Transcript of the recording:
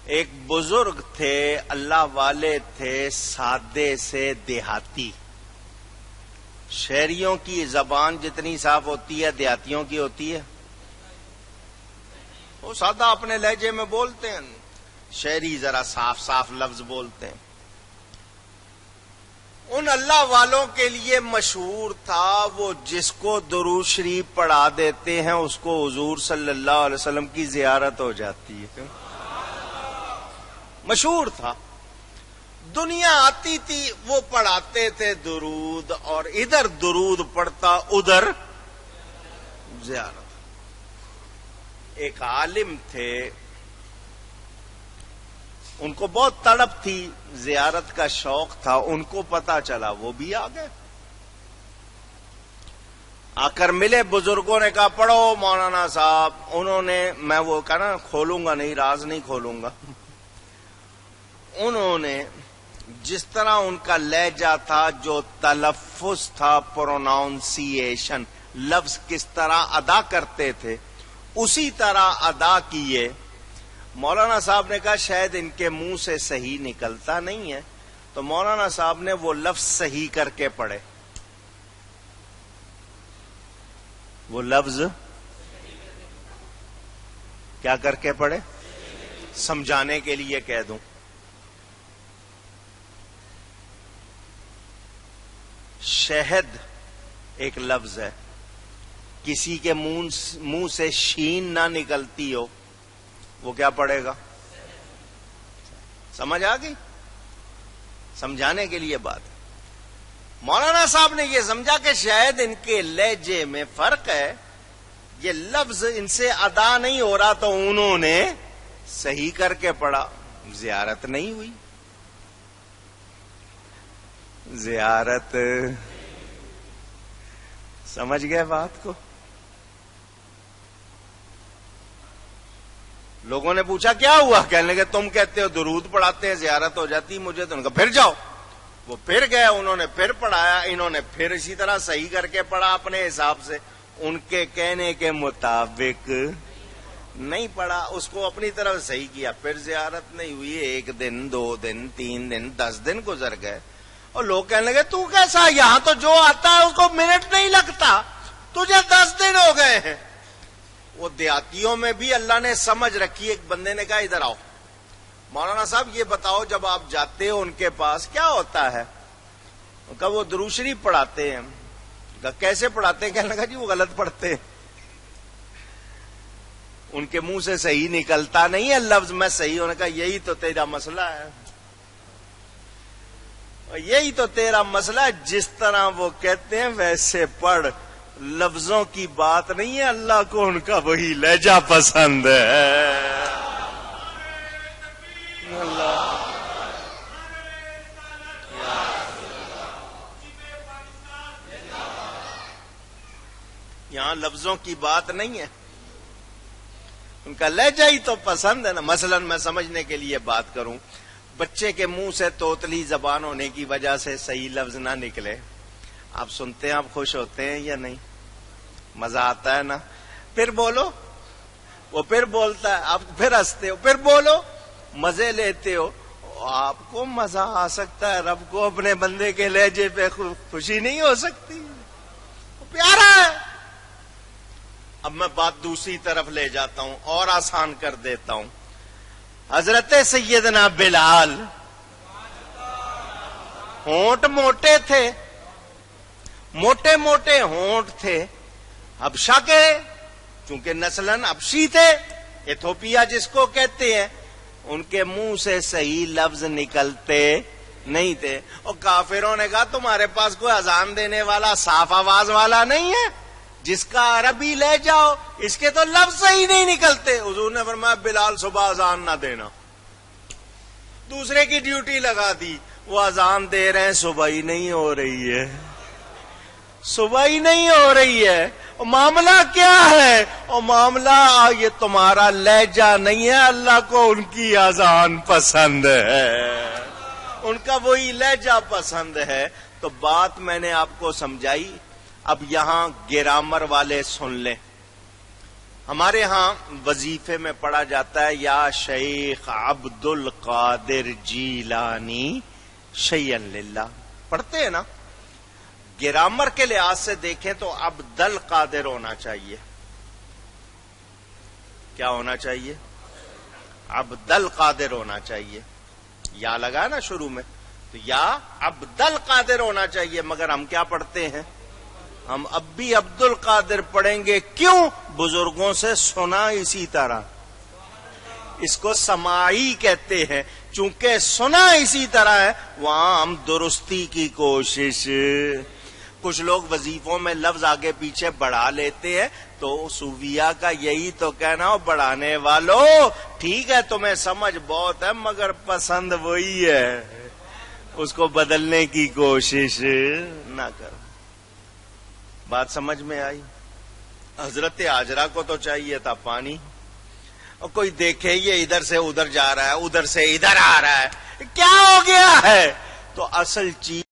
ایک بزرگ تھے، اللہ والے تھے، سادے سے دیہاتی. شہریوں کی زبان جتنی صاف ہوتی ہے دیہاتیوں کی ہوتی ہے. وہ سادہ اپنے لہجے میں بولتے ہیں، شہری ذرا صاف صاف لفظ بولتے ہیں. ان اللہ والوں کے لیے مشہور تھا، وہ جس کو درود شریف پڑھا دیتے ہیں اس کو حضور صلی اللہ علیہ وسلم کی زیارت ہو جاتی ہے. مشہور تھا، دنیا آتی تھی، وہ پڑھاتے تھے درود، اور ادھر درود پڑھتا ادھر زیارت. ایک عالم تھے، ان کو بہت تڑپ تھی، زیارت کا شوق تھا، ان کو پتا چلا، وہ بھی آ گئے. آ کر ملے، بزرگوں نے کہا پڑھو مولانا صاحب. انہوں نے، میں وہ کہا نا کھولوں گا نہیں، راز نہیں کھولوں گا. انہوں نے جس طرح ان کا لہجہ تھا، جو تلفظ تھا، پروناؤنسیشن، لفظ کس طرح ادا کرتے تھے اسی طرح ادا کیے. مولانا صاحب نے کہا شاید ان کے منہ سے صحیح نکلتا نہیں ہے، تو مولانا صاحب نے وہ لفظ صحیح کر کے پڑھے. وہ لفظ کیا کر کے پڑھے؟ سمجھانے کے لیے کہہ دوں، شہد ایک لفظ ہے، کسی کے منہ سے شین نہ نکلتی ہو وہ کیا پڑے گا؟ سمجھ آ گئی؟ سمجھانے کے لیے بات. مولانا صاحب نے یہ سمجھا کہ شاید ان کے لہجے میں فرق ہے، یہ لفظ ان سے ادا نہیں ہو رہا، تو انہوں نے صحیح کر کے پڑھا. زیارت نہیں ہوئی. زیارت سمجھ گئے بات کو؟ لوگوں نے پوچھا کیا ہوا؟ کہنے لگے تم کہتے ہو درود پڑھاتے ہیں زیارت ہو جاتی، مجھے تو ان کا پھر جاؤ. وہ پھر گئے، انہوں نے پھر پڑھایا، انہوں نے پھر اسی طرح صحیح کر کے پڑھا اپنے حساب سے. ان کے کہنے کے مطابق نہیں پڑھا، اس کو اپنی طرف صحیح کیا، پھر زیارت نہیں ہوئی. 1 دن 2 دن 3 دن 10 دن گزر گئے، اور لوگ کہنے لگے تو کیسا، یہاں تو جو آتا ہے اس کو منٹ نہیں لگتا، تجھے 10 دن ہو گئے ہیں. وہ دیہاتیوں میں بھی اللہ نے سمجھ رکھی. ایک بندے نے کہا ادھر آؤ مولانا صاحب، یہ بتاؤ جب آپ جاتے ہو ان کے پاس کیا ہوتا ہے؟ کہا وہ درود شریف پڑھاتے ہیں. کہا کیسے پڑھاتے ہیں؟ کہنے لگا جی وہ غلط پڑھتے ہیں، ان کے منہ سے صحیح نکلتا نہیں ہے لفظ میں صحیح ہونے کا. یہی تو تیرا مسئلہ ہے، یہی تو تیرا مسئلہ ہے. جس طرح وہ کہتے ہیں ویسے پڑھ، لفظوں کی بات نہیں ہے، اللہ کو ان کا وہی لہجہ پسند ہے. اللہ یہاں لفظوں کی بات نہیں ہے، ان کا لہجہ ہی تو پسند ہے نا. مثلا میں سمجھنے کے لیے بات کروں، بچے کے منہ سے توتلی زبان ہونے کی وجہ سے صحیح لفظ نہ نکلے، آپ سنتے ہیں، آپ خوش ہوتے ہیں یا نہیں؟ مزہ آتا ہے نا؟ پھر بولو، وہ پھر بولتا ہے، آپ پھر ہنستے ہو، پھر بولو، مزے لیتے ہو. آپ کو مزہ آ سکتا ہے، رب کو اپنے بندے کے لہجے پہ خوشی نہیں ہو سکتی؟ پیارا ہے. اب میں بات دوسری طرف لے جاتا ہوں اور آسان کر دیتا ہوں. حضرت سیدنا بلال ہونٹ موٹے تھے، موٹے موٹے ہونٹ تھے، حبشہ کے، چونکہ نسلاً حبشی تھے، ایتھوپیا جس کو کہتے ہیں، ان کے منہ سے صحیح لفظ نکلتے نہیں تھے. اور کافروں نے کہا تمہارے پاس کوئی اذان دینے والا صاف آواز والا نہیں ہے جس کا عربی لے جاؤ، اس کے تو لفظ صحیح نہیں نکلتے. حضور نے فرمایا بلال صبح اذان نہ دینا. دوسرے کی ڈیوٹی لگا دی، وہ اذان دے رہے ہیں، صبح ہی نہیں ہو رہی ہے، صبح ہی نہیں ہو رہی ہے. معاملہ کیا ہے؟ اور معاملہ یہ تمہارا لہجہ نہیں ہے، اللہ کو ان کی اذان پسند ہے، ان کا وہی لہجہ پسند ہے. تو بات میں نے آپ کو سمجھائی. اب یہاں گرامر والے سن لیں. ہمارے ہاں وظیفے میں پڑھا جاتا ہے یا شیخ عبد القادر جیلانی شیئا للہ، پڑھتے ہیں نا؟ گرامر کے لحاظ سے دیکھیں تو عبد القادر ہونا چاہیے. کیا ہونا چاہیے؟ عبد القادر ہونا چاہیے. یا لگا نا شروع میں، تو یا عبد القادر ہونا چاہیے، مگر ہم کیا پڑھتے ہیں؟ ہم اب بھی عبد القادر پڑھیں گے. کیوں؟ بزرگوں سے سنا اسی طرح. اس کو سماعی کہتے ہیں. چونکہ سنا اسی طرح ہے، وہاں ہم درستی کی کوشش. کچھ لوگ وظیفوں میں لفظ آگے پیچھے بڑھا لیتے ہیں، تو صوفیہ کا یہی تو کہنا ہو، بڑھانے والوں ٹھیک ہے تمہیں سمجھ بہت ہے مگر پسند وہی ہے، اس کو بدلنے کی کوشش نہ کرو. بات سمجھ میں آئی؟ حضرت ہاجرہ کو تو چاہیے تھا پانی، اور کوئی دیکھے یہ ادھر سے ادھر جا رہا ہے، ادھر سے ادھر آ رہا ہے، کیا ہو گیا ہے؟ تو اصل چیز